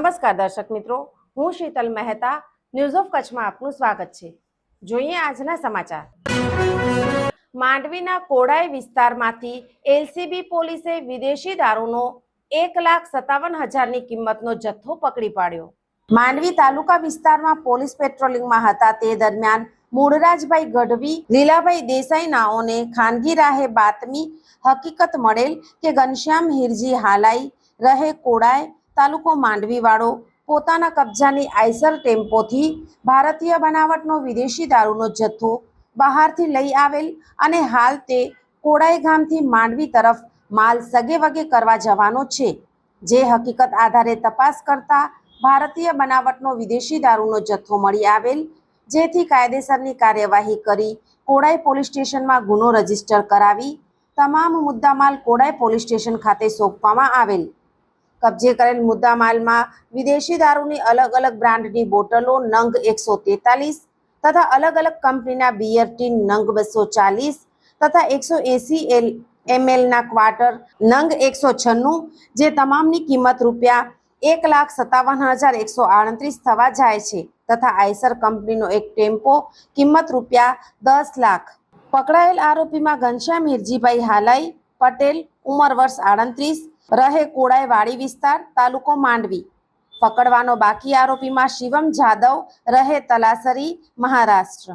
નમસ્કાર દર્શક મિત્રો, હું શીતલ મહેતા ન્યૂઝ ઓફ કચ્છમાં આપનું સ્વાગત છે। જોઈએ આજના સમાચાર। માંડવીના કોડાઈ વિસ્તારમાંથી એલસીબી પોલીસે વિદેશી દારૂનો 1,57,000ની કિંમતનો જથ્થો પકડી પાડ્યો। માંડવી તાલુકા વિસ્તારમાં પોલીસ પેટ્રોલિંગમાં હતા તે દરમિયાન મૂળરાજભાઈ ગઢવી, લીલાભાઈ દેસાઈ નાઓને ખાનગી રાહે બાતમી હકીકત મળેલ કે ઘનશ્યામ હિરજી હાલાઈ રહે કોડાઈ તાલુકો માંડવી વાળો પોતાના કબજાની આઈસર ટેમ્પોથી ભારતીય બનાવટનો વિદેશી દારૂનો જથ્થો બહારથી લઈ આવેલ અને હાલ તે કોડાઈ ગામથી માંડવી તરફ માલ સગે વગે કરવા જવાનો છે। જે હકીકત આધારે તપાસ કરતા ભારતીય બનાવટનો વિદેશી દારૂનો જથ્થો મળી આવેલ, જેથી કાયદેસરની કાર્યવાહી કરી કોડાઈ પોલીસ સ્ટેશનમાં ગુનો રજીસ્ટર કરાવી તમામ મુદ્દામાલ કોડાઈ પોલીસ સ્ટેશન ખાતે સોંપવામાં આવેલ। કબજે કરેલ મુદ્દામાલમાં વિદેશી દારૂની અલગ અલગ બ્રાન્ડની બોટલો નંગ 143 તથા અલગ અલગ કંપનીના બિયર ટીન નંગ 240 તથા 180 mlના ક્વાર્ટર નંગ 196, જે તમામની કિંમત રૂપિયા 1,57,138 થવા જાય છે તથા આઈસર કંપનીનો એક ટેમ્પો કિંમત રૂપિયા 10 લાખ। પકડાયેલ આરોપીમાં ઘનશ્યામ હિરજીભાઈ હાલાઈ પટેલ, ઉંમર વર્ષ 38, રહે કોડાઈ વાડી વિસ્તાર, તાલુકો માંડવી। પકડવાનો બાકી આરોપીમાં શિવમ જાદવ, રહે તલાસરી, મહારાષ્ટ્ર।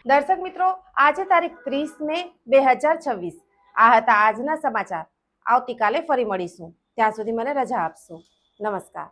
દર્શક મિત્રો, આજે તારીખ 30 મે 2026 આ હતા આજના સમાચાર। આવતીકાલે ફરી મળીશું, ત્યાં સુધી મને રજા આપશો। નમસ્કાર।